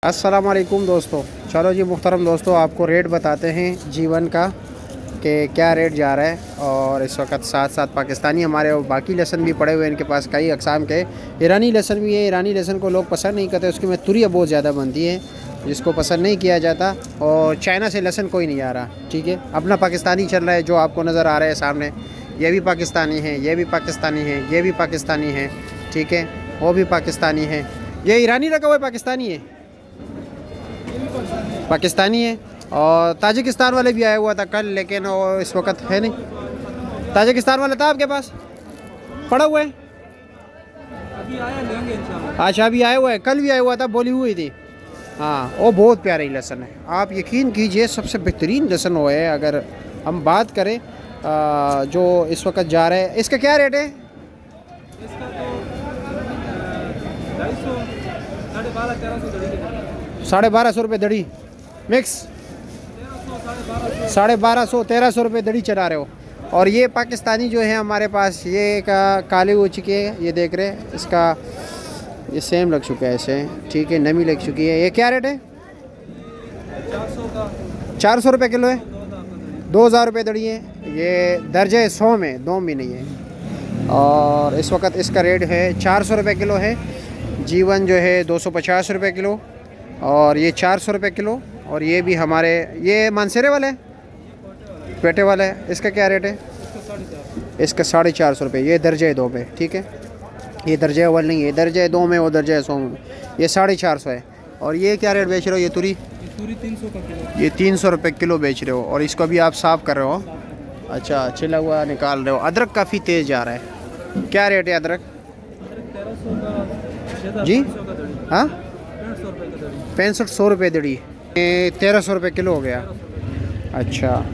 अस्सलाम वालेकुम दोस्तों। चलो जी मुहतरम दोस्तों, आपको रेट बताते हैं जीवन का कि क्या रेट जा रहा है। और इस वक्त साथ साथ पाकिस्तानी हमारे और बाकी लहसन भी पड़े हुए हैं इनके पास, कई अकसाम के। ईरानी लहसन भी है। ईरानी लहसन को लोग पसंद नहीं करते, उसकी में तुरिया बहुत ज़्यादा बनती है जिसको पसंद नहीं किया जाता। और चाइना से लहसन कोई नहीं आ रहा, ठीक है। अपना पाकिस्तानी चल रहा है जो आपको नज़र आ रहा है सामने। ये भी पाकिस्तानी है, ये भी पाकिस्तानी है, ये भी पाकिस्तानी है, ठीक है। वो भी पाकिस्तानी है। ये ईरानी रखा हुआ है, पाकिस्तानी है, पाकिस्तानी है। और ताजिकिस्तान वाले भी आया हुआ था कल, लेकिन वो इस वक्त है नहीं। ताजिकिस्तान वाला था आपके पास पड़ा हुआ है? अभी आया, लेंगे इंशाल्लाह। अच्छा, अभी आया हुआ है, कल भी आया हुआ था, बोली हुई थी। हाँ, वो बहुत प्यारी लहसन है, आप यकीन कीजिए सबसे बेहतरीन लहसन वो है। अगर हम बात करें जो इस वक्त जा रहा है, इसका क्या रेट है? इसका तो 250, 1200, 1300 1250 रुपये दड़ी मिक्स, 1250, 1300 रुपये दड़ी चला रहे हो। और ये पाकिस्तानी जो है हमारे पास, ये काले हो चुके हैं, ये देख रहे हैं, इसका ये सेम लग चुका है इसे, ठीक है, नमी लग चुकी है। ये क्या रेट है? 400 का 400 रुपये किलो है, 2000 रुपये दड़ी है। ये दर्जे 100 में, 2 में नहीं है। और इस वक्त इसका रेट है 400 रुपये किलो है। जीवन जो है 250 रुपये किलो, और ये 400 रुपये किलो। और ये भी हमारे, ये मानसेरे वाला है, पेटे वाला है, इसका क्या रेट है? इसका 450 रुपये। ये दर्जे 2 पे, ठीक है। ये दर्जे अव्वल नहीं है, दर्जे 2 में, वो दर्जे 100 में। ये 450 है। और ये क्या रेट बेच रहे हो? ये तुरी 300 का किलो। ये 300 रुपये किलो बेच रहे हो। और इसको भी आप साफ़ कर रहे हो? अच्छा, छिला हुआ निकाल रहे हो। अदरक काफ़ी तेज़ जा रहा है, क्या रेट है अदरक? 1300 का जी? 500 का दड़ी, हाँ, 6500 रुपये का दड़ी। 6500 रुपये दड़ी। ये 1300 रुपये किलो हो गया। अच्छा,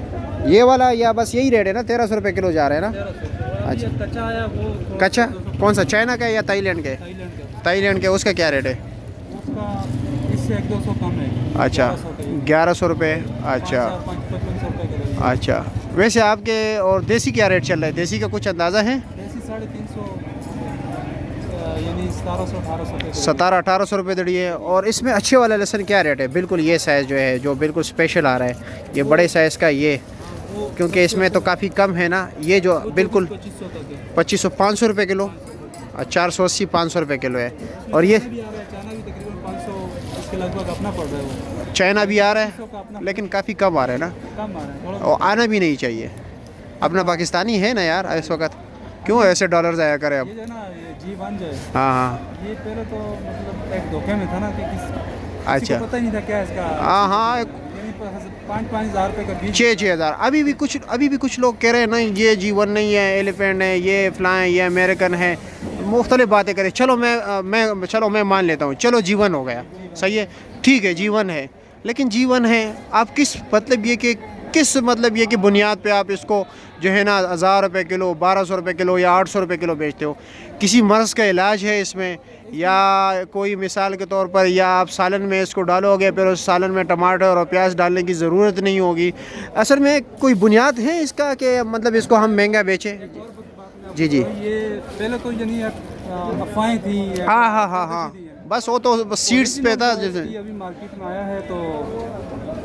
ये वाला या बस यही रेट है ना, 1300 रुपये किलो जा रहा है ना? 1300। अच्छा। अच्छा, कच्चा आया वो कच्चा कौन सा, चाइना का है या थाईलैंड के? थाईलैंड का। थाईलैंड के, उसका क्या रेट है? उसका इससे 100-200 कम है। अच्छा, 1100 रुपये। अच्छा 555 रुपये का दड़ी। अच्छा। वैसे आपके और देसी क्या रेट चल रहा है? देसी का कुछ अंदाज़ा है? देसी 350, यानी 1700-1800 रुपये। 1700-1800 रुपये दड़ी है। और इसमें अच्छे वाला लहसन क्या रेट है? बिल्कुल ये साइज़ जो है, जो बिल्कुल स्पेशल आ रहा है, ये बड़े साइज़ का, ये क्योंकि इसमें तो काफ़ी कम है ना। ये जो बिल्कुल 2500 तक है। 2500, 500 रुपये किलो, 480, 500 रुपये किलो है। और ये भी आ रहा है, चाइना भी तकरीबन 500 इसके लगभग अपना पड़ रहा है वो। चाइना भी आ रहा 500 का अपना है, लेकिन काफ़ी कम आ रहा है ना। कम आ रहा है थोड़ा। और आना भी नहीं चाहिए। अपना पाकिस्तानी है ना यार इस वक्त, क्यों ऐसे डॉलर ज़ाया करें अब? ये जो है ना, ये G1 जो है, हाँ हाँ, ये पहले तो मतलब एक धोखे में था ना कि किसी अच्छा। को पता ही नहीं था क्या है इसका। हाँ हाँ, यानी 5-5 हज़ार रुपये का बीज। 6-6 हज़ार। अभी भी कुछ लोग कह रहे हैं नहीं ये जीवन नहीं है, एलिफेंट है, ये फ़लाँ है, ये अमेरिकन है, मुख्तलिफ बातें करें। चलो मैं मान लेता हूँ, चलो जीवन हो गया, सही है, ठीक है, जीवन है। लेकिन जीवन है, आप किस मतलब ये कि बुनियाद पे आप इसको जो है ना 1000 रुपये किलो, 1200 रुपये किलो या 800 रुपये किलो बेचते हो? किसी मर्ज़ का इलाज है इसमें, या कोई मिसाल के तौर पर, या आप सालन में इसको डालोगे, फिर उस सालन में टमाटर और प्याज डालने की ज़रूरत नहीं होगी? असल में कोई बुनियाद है इसका कि मतलब इसको हम महंगा बेचें? जी जी, ये पहले तो यानी अफवाहें थी। हाँ हाँ हाँ हाँ, बस वो तो सीड्स पे था जैसे। अभी मार्केट में आया है तो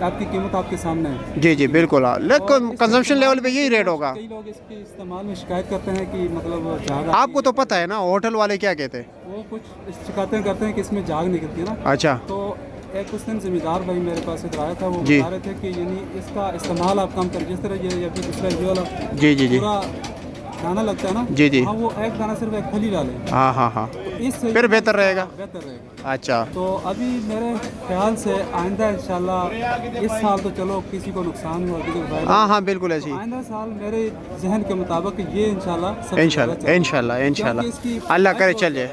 आपकी कीमत आपके सामने है। जी जी बिल्कुल, लेकिन कंजम्पशन लेवल पे यही रेट होगा। कई लोग इसके इस्तेमाल में शिकायत करते हैं कि मतलब झाग आपको तो पता है ना होटल वाले क्या कहते हैं? वो कुछ शिकायतें करते हैं कि इसमें झाग निकलती है ना। अच्छा, तो एक उस दिन ज़मींदार भाई मेरे पास इधर आया था, वो जी। बता रहे थे कि यानी इसका इस्तेमाल आप कम करें, जिस तरह ये अभी दूसरा ये वाला जी जी जी पूरा दाना लगता है ना। जी जी, हाँ, वो एक दाना सिर्फ एक फली डालें हाँ हाँ हाँ, तो इससे फिर बेहतर रहेगा। बेहतर रहेगा। अच्छा, तो अभी मेरे ख्याल से आइंदा इंशाल्लाह, इस साल तो चलो किसी को नुकसान हुआ, किसी को फायदा, हाँ हाँ बिल्कुल ऐसी, आइंदा साल मेरे जहन के मुताबिक ये इंशाल्लाह सबसे इंशाल्लाह ज़्यादा इंशाल्लाह क्योंकि इंशाल्लाह, इसकी अल्लाह करे चल जाए।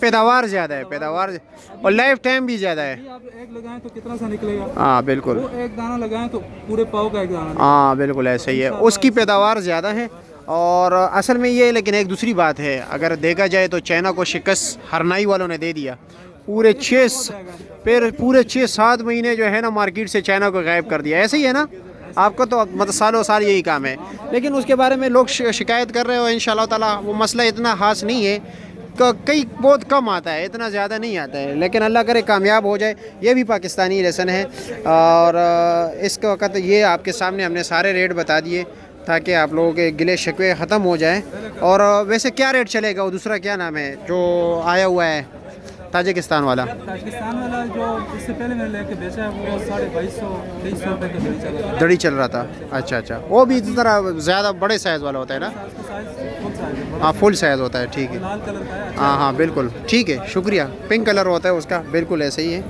पैदावार ज़्यादा है, पैदावार और लाइफ टाइम भी ज़्यादा है। आप एक लगाएं तो कितना सा निकलेगा, हाँ बिल्कुल, वो एक दाना लगाएं तो पूरे पाव का एक दाना। हाँ बिल्कुल ऐसा ही है, उसकी पैदावार ज़्यादा है। और असल में ये, लेकिन एक दूसरी बात है, अगर देखा जाए तो चाइना को शिकस्त हरनाई वालों ने दे दिया। पूरे 6-7 महीने जो है ना मार्केट से चाइना को गायब कर दिया। ऐसे ही है ना, आपका तो मतलब सालों साल यही काम है। लेकिन उसके बारे में लोग शिकायत कर रहे हो, इंशाल्लाह ताला वो मसला इतना खास नहीं है। कई बहुत कम आता है, इतना ज़्यादा नहीं आता है, लेकिन अल्लाह करे कामयाब हो जाए। ये भी पाकिस्तानी लेसन है और इस वक्त ये आपके सामने हमने सारे रेट बता दिए ताकि आप लोगों के गिले शिकवे ख़त्म हो जाए। और वैसे क्या रेट चलेगा, वो दूसरा क्या नाम है जो आया हुआ है ताजिकिस्तान वाला? ताजिकिस्तान वाला जो इससे पहले मैंने लेके बेचा है वो 2250-2300 रुपये का दड़ी चल रहा दड़ी चल रहा था। अच्छा अच्छा, वो भी इस तरह ज़्यादा बड़े साइज़ वाला होता है ना? है। उसका साइज फुल साइज है, बड़ा हाँ फुल साइज़ होता है, ठीक है। लाल कलर का है। हाँ हाँ बिल्कुल ठीक है, शुक्रिया। पिंक कलर होता है उसका, बिल्कुल ऐसे ही है।